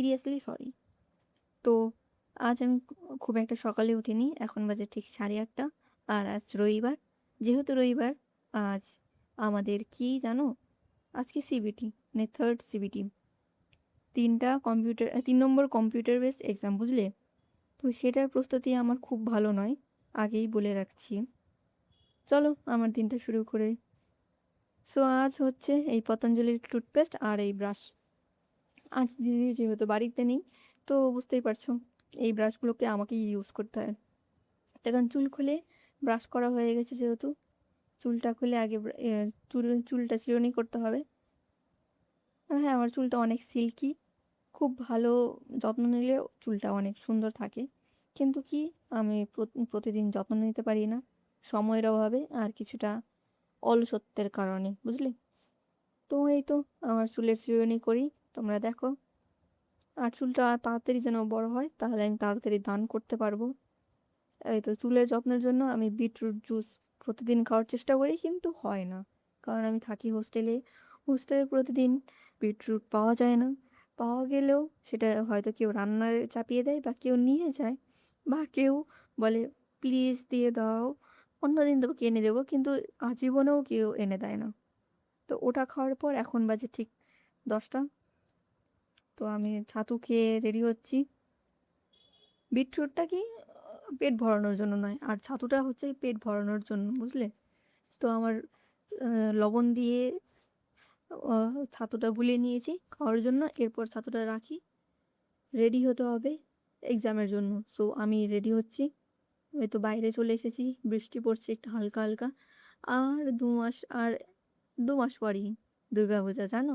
Seriously sorry. তো আজ আমি খুব একটা সকালে উঠিনি, এখন বাজে ঠিক 8:30। আর আজ রবিবার। যেহেতু রবিবার, আজ আমাদের কি জানো, আজকে সিবিটি, মানে থার্ড সিবিটি, 3 নম্বর কম্পিউটার বেসড এক্সাম, বুঝলে? তো সেটার প্রস্তুতি আমার খুব ভালো নয়, আগেই বলে রাখছি। চলো আমার দিনটা শুরু করে। সো আজ হচ্ছে এই পতঞ্জলির টুথপেস্ট আর এই ব্রাশ। আজ দিদি যেহেতু বাড়িতে নেই, তো বুঝতেই পারছো এই ব্রাশগুলোকে আমাকেই ইউজ করতে হয়। তখন চুল খুলে ব্রাশ করা হয়ে গেছে, যেহেতু চুলটা খুলে আগে চুলটা চিরুনি করতে হবে। আর হ্যাঁ, আমার চুলটা অনেক সিল্কি, খুব ভালো যত্ন নিলে চুলটা অনেক সুন্দর থাকে। কিন্তু কি, আমি প্রতিদিন যত্ন নিতে পারি না, সময়ের অভাবে আর কিছুটা অলসত্বের কারণে, বুঝলি? তো এই তো আমার চুলের চিরুনি করি, তোমরা দেখো। আর চুলটা তাড়াতাড়ি যেন বড় হয়, তাহলে আমি তাড়াতাড়ি দান করতে পারবো। এই তো চুলের যত্নের জন্য আমি বিটরুট জুস প্রতিদিন খাওয়ার চেষ্টা করি, কিন্তু হয় না, কারণ আমি থাকি হোস্টেলে। হোস্টেলে প্রতিদিন বিটরুট পাওয়া যায় না। পাওয়া গেলেও সেটা হয়তো কেউ রান্নার চাপিয়ে দেয়, বা কেউ নিয়ে যায়, বা কেউ বলে প্লিজ দিয়ে দাও, অন্যদিন তোকে এনে দেবো, কিন্তু আজীবনেও কেউ এনে দেয় না। তো ওটা খাওয়ার পর এখন বাজে ঠিক 10টা। তো আমি ছাতু খেয়ে রেডি হচ্ছি। বিটরুটটা কি পেট ভরানোর জন্য নয়, আর ছাতুটা হচ্ছে পেট ভরানোর জন্য, বুঝলে? তো আমার লবণ দিয়ে ছাতুটা গুলিয়ে নিয়েছি খাওয়ার জন্য। এরপর ছাতুটা রাখি, রেডি হতে হবে এক্সামের জন্য। সো আমি রেডি হচ্ছি। এই তো বাইরে চলে এসেছি, বৃষ্টি পড়ছে একটু হালকা হালকা। আর 2 মাস পরই দুর্গাপূজা, জানো?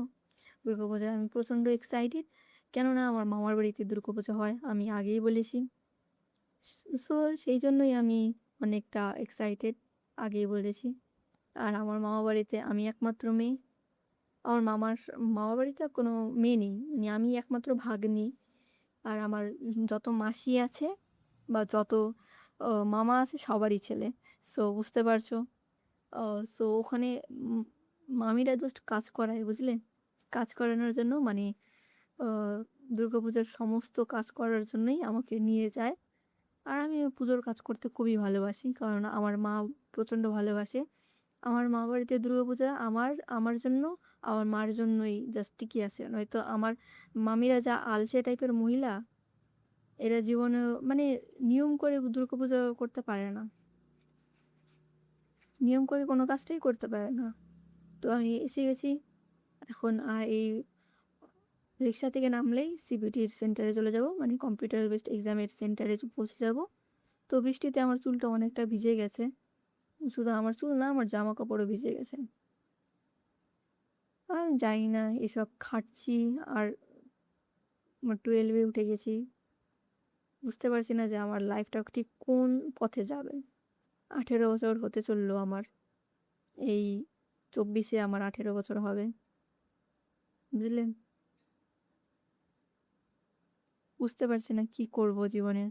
দুর্গাপূজা আমি প্রচণ্ড এক্সাইটেড, কেননা আমার মামার বাড়িতে দুর্গাপূজা হয়, আমি আগেই বলেছি। সো সেই জন্যই আমি অনেকটা এক্সাইটেড, আগেই বলেছি। আর আমার মামা বাড়িতে আমি একমাত্র মেয়ে। আমার মামা বাড়িতে কোনো মেয়ে নেই, মানে আমি একমাত্র ভাগ্নি। আর আমার যত মাসি আছে বা যত মামা আছে, সবারই ছেলে। সো বুঝতে পারছো। সো ওখানে মামিরা জাস্ট কাজ করায়, বুঝলে? কাজ করানোর জন্য, মানে দুর্গাপূজার সমস্ত কাজ করার জন্যই আমাকে নিয়ে যায়। আর আমি পুজোর কাজ করতে খুবই ভালোবাসি, কারণ আমার মা প্রচণ্ড ভালোবাসে। আমার মা বাড়িতে দুর্গাপূজা আমার আমার জন্য, আমার মার জন্যই জাস্ট টিকে আছে, নয়তো আমার মামিরা যা আলসে টাইপের মহিলা, এরা জীবনে মানে নিয়ম করে দুর্গাপূজা করতে পারে না, নিয়ম করে কোনো কাজটাই করতে পারে না। তো আমি এসে গেছি এখন। আর এই রিক্সা থেকে নামলেই সিবিটির সেন্টারে চলে যাব, মানে কম্পিউটার বেসড এক্সামের সেন্টারে পৌঁছে যাব। তো বৃষ্টিতে আমার চুলটা অনেকটা ভিজে গেছে, শুধু আমার চুল না, আমার জামা কাপড়ও ভিজে গেছে। আর জানি না, এসব খাটছি। আর আমার 12-এ উঠে গেছি, বুঝতে পারছি না যে আমার লাইফটা ঠিক কোন পথে যাবে। 18 বছর হতে চললো আমার, এই 24-এ আমার 18 বছর হবে, বুঝলেন? বুঝতে পারছি না কি করব জীবনে,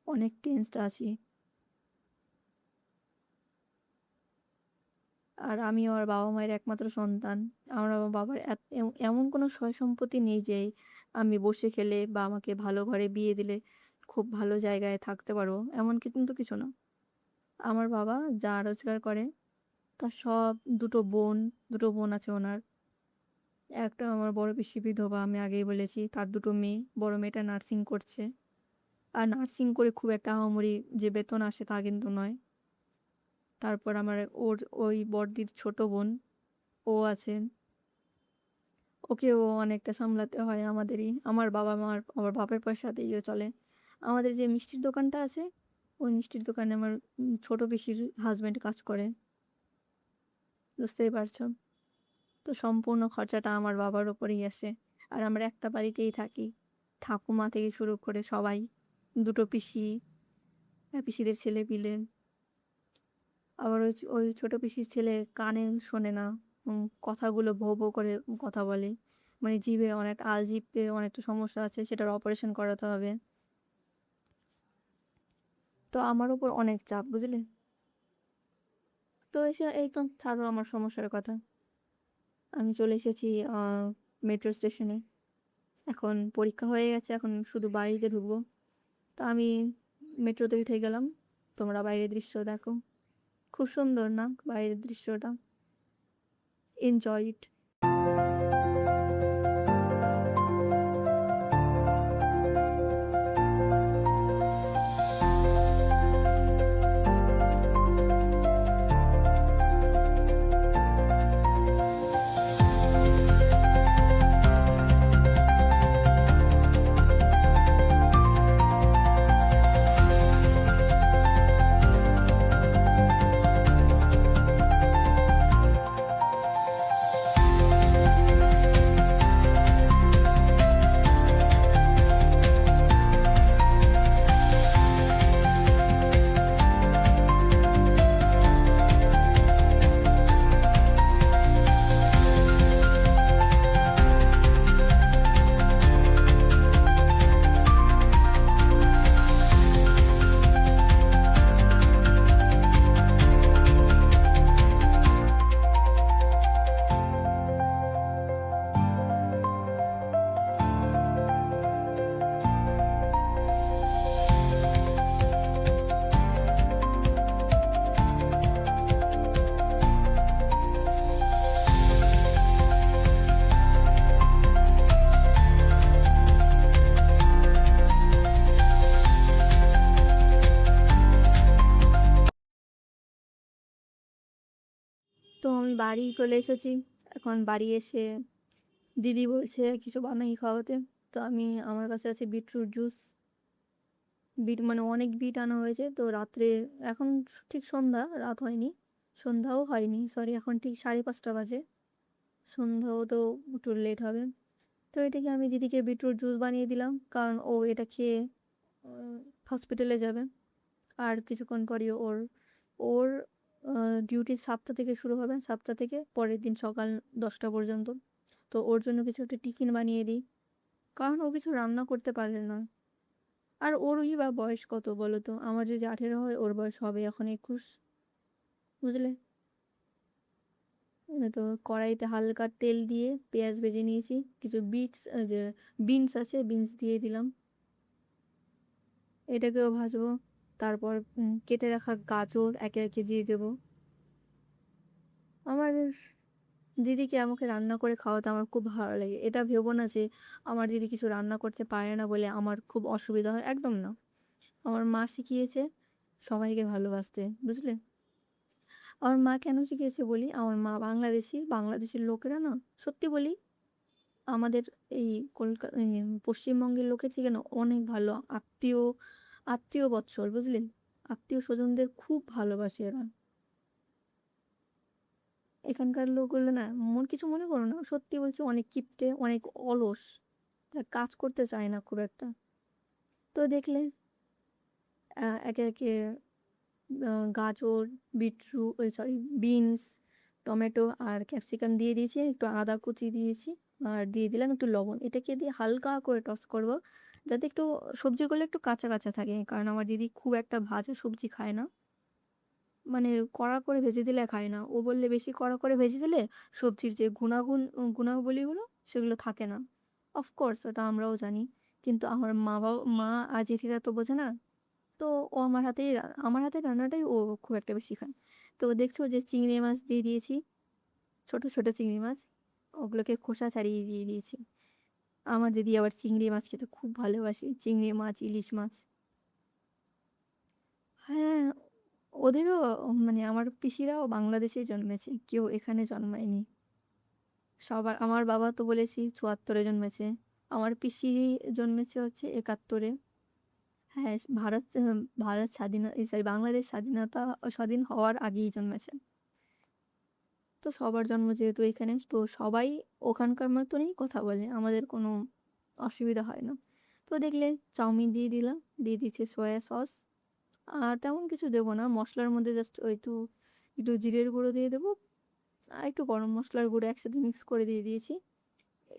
অনেক টেনসড আছি। আর আমি আমার বাবা মায়ের একমাত্র সন্তান। আমার বাবার এমন কোনো সয় সম্পত্তি নেই যে আমি বসে খেলে বা আমাকে ভালো ঘরে বিয়ে দিলে খুব ভালো জায়গায় থাকতে পারবো, এমন কিন্তু কিছু না। আমার বাবা যা রোজগার করে তার সব, দুটো বোন আছে ওনার। একটা আমার বড় পিসি বিধবা, আমি আগেই বলেছি, তার 2 মেয়ে। বড় মেয়েটা নার্সিং করছে, আর নার্সিং করে খুব একটা আহামরি যে বেতন আসে তা কিন্তু নয়। তারপর আমার ওই বড়দির ছোট বোন, ও আছে, ওকেও অনেকটা সামলাতে হয় আমাদেরই। আমার বাপের পয়সাতেই ও চলে। আমাদের যে মিষ্টির দোকানটা আছে, ওই মিষ্টির দোকানে আমার ছোট পিসির হাজব্যান্ড কাজ করে, বুঝতেই পারছো। তো সম্পূর্ণ খরচাটা আমার বাবার ওপরেই আসে। আর আমরা একটা বাড়িতেই থাকি, ঠাকুমা থেকে শুরু করে সবাই, 2 পিসি, পিসিদের ছেলে পিলে। আবার ওই ছোট পিসির ছেলে কানে শোনে না, কথাগুলো ভোঁ ভোঁ করে কথা বলে, মানে জিভে অনেক জিভে অনেকটা সমস্যা আছে, সেটার অপারেশন করাতে হবে। তো আমার উপর অনেক চাপ, বুঝলে? তো এসে এই তো ছাড়ো আমার সমস্যার কথা। আমি চলে এসেছি মেট্রো স্টেশনে। এখন পরীক্ষা হয়ে গেছে, এখন শুধু বাড়িতে ঢুকবো। তো আমি মেট্রোতে উঠে গেলাম। তোমরা বাইরের দৃশ্য দেখো, খুব সুন্দর না বাইরের দৃশ্যটা? Enjoy it. তো আমি বাড়ি চলে এসেছি। এখন বাড়ি এসে দিদি বলছে কিছু বানিয়ে খাওয়াতে। তো আমি, আমার কাছে আছে বিটরুট জুস। বিট মানে অনেক বিট আনা হয়েছে। তো রাত্রে, এখন ঠিক সন্ধ্যা, রাত হয়নি, সন্ধ্যাও হয়নি, সরি, এখন ঠিক 5:30 বাজে। সন্ধ্যাও তো একটু লেট হবে। তো এটাকে আমি দিদিকে বিটরুট জুস বানিয়ে দিলাম, কারণ ও এটা খেয়ে হসপিটালে যাবে। আর কিছুক্ষণ পরেই ওর ওর ডিউটি 7টা থেকে শুরু হবে, 7টা থেকে পরের দিন সকাল 10টা পর্যন্ত। তো ওর জন্য কিছু একটা টিফিন বানিয়ে দিই, কারণ ও কিছু রান্না করতে পারে না। আর ওরই বা বয়স কত বলো তো? আমার যদি 18 হয়, ওর বয়স হবে এখন 21, বুঝলে? তো কড়াইতে হালকা তেল দিয়ে পেঁয়াজ ভেজে নিয়েছি, কিছু যে বিনস আছে, বিনস দিয়ে দিলাম, এটাকেও ভাজবো। তারপর কেটে রাখা গাজর একে একে দিয়ে দেবো। আমার দিদিকে আমাকে রান্না করে খাওয়াতে আমার খুব ভালো লাগে। এটা ভেবো না যে আমার দিদি কিছু রান্না করতে পারে না বলে আমার খুব অসুবিধা হয়, একদম না। আমার মা শিখিয়েছে সবাইকে ভালোবাসতে, বুঝলে? আমার মা কেন শিখিয়েছে বলি, আমার মা বাংলাদেশের লোকেরা না, সত্যি বলি, আমাদের এই পশ্চিমবঙ্গের লোকের থেকে না অনেক ভালো আত্মীয় বৎসল, বুঝলেন? আত্মীয় স্বজনদের খুব ভালোবাসে এরা। এখানকার লোকগুলো না, কিছু মনে করো না, সত্যি বলছি, অনেক কিপটে, অনেক অলস, কাজ করতে চায় না খুব একটা। তো দেখলে একে একে গাজর, বিনস, টমেটো আর ক্যাপসিকাম দিয়ে দিয়েছি, একটু আদা কুচি দিয়েছি, আর দিয়ে দিলাম একটু লবণ। এটাকে দিয়ে হালকা করে টস করব, যাতে একটু সবজিগুলো একটু কাঁচা কাঁচা থাকে, কারণ আমার দিদি খুব একটা ভাজা সবজি খায় না, মানে কড়া করে ভেজে দিলে খায় না। ও বললে বেশি কড়া করে ভেজে দিলে সবজির যে গুণাবলীগুলো সেগুলো থাকে না। অফকোর্স ওটা আমরাও জানি, কিন্তু আমার মা আর জেঠিরা তো বোঝে না। তো ও আমার হাতের রান্নাটাই ও খুব একটা বেশি খায়। তো দেখছো যে চিংড়ি মাছ দিয়ে দিয়েছি, ছোট ছোট চিংড়ি মাছ, ওগুলোকে খোসা ছাড়িয়ে দিয়ে দিয়েছি। আমার দিদি আবার চিংড়ি মাছ খেতে খুব ভালোবাসে, চিংড়ি মাছ, ইলিশ মাছ। হ্যাঁ, ওদেরও, মানে আমার পিসিরাও বাংলাদেশেই জন্মেছে, কেউ এখানে জন্মায়নি। আমার বাবা তো বলেছি 74-এ জন্মেছে, আমার পিসি জন্মেছে হচ্ছে 71-এ। হ্যাঁ, ভারত বাংলাদেশ স্বাধীন হওয়ার আগেই জন্মেছে। তো সবার জন্ম যেহেতু এখানে, তো সবাই ওখানকার মতনই কথা বলে, আমাদের কোনো অসুবিধা হয় না। তো দেখলে চাউমিন দিয়ে দিলাম, দিয়ে দিচ্ছে সয়া সস। আর তেমন কিছু দেবো না মশলার মধ্যে, জাস্ট ওই একটু জিরের গুঁড়ো দিয়ে দেবো, আর একটু গরম মশলার গুঁড়ো একসাথে মিক্স করে দিয়ে দিয়েছি।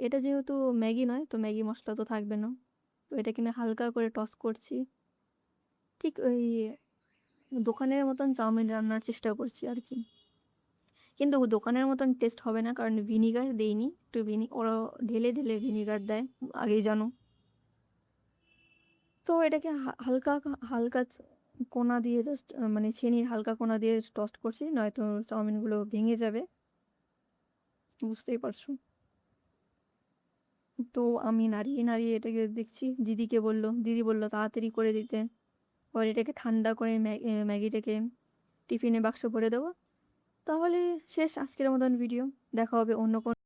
এটা যেহেতু ম্যাগি নয়, তো ম্যাগি মশলা তো থাকবে না। তো এটাকে আমি হালকা করে টস করছি, ঠিক ওই দোকানের মতন চাউমিন রান্নার চেষ্টা করছি আর কি। কিন্তু দোকানের মতন টেস্ট হবে না, কারণ ভিনিগার দেয়নি, একটু ওরা ঢেলে ঢেলে ভিনিগার দেয়, আগেই জানো। তো এটাকে হালকা হালকা কোনা দিয়ে জাস্ট মানে চিনির হালকা কোনা দিয়ে টস্ট করছি, নয়তো চাউমিনগুলো ভেঙে যাবে, বুঝতেই পারছো। তো আমি নাড়িয়ে নাড়িয়ে এটাকে দেখছি, দিদি বলল তাড়াতাড়ি করে দিতে। পরে এটাকে ঠান্ডা করে ম্যাগিটাকে টিফিনে বাক্স ভরে দেবো। তাহলে শেষ আজকের মতন ভিডিও। দেখা হবে অন্য কোনো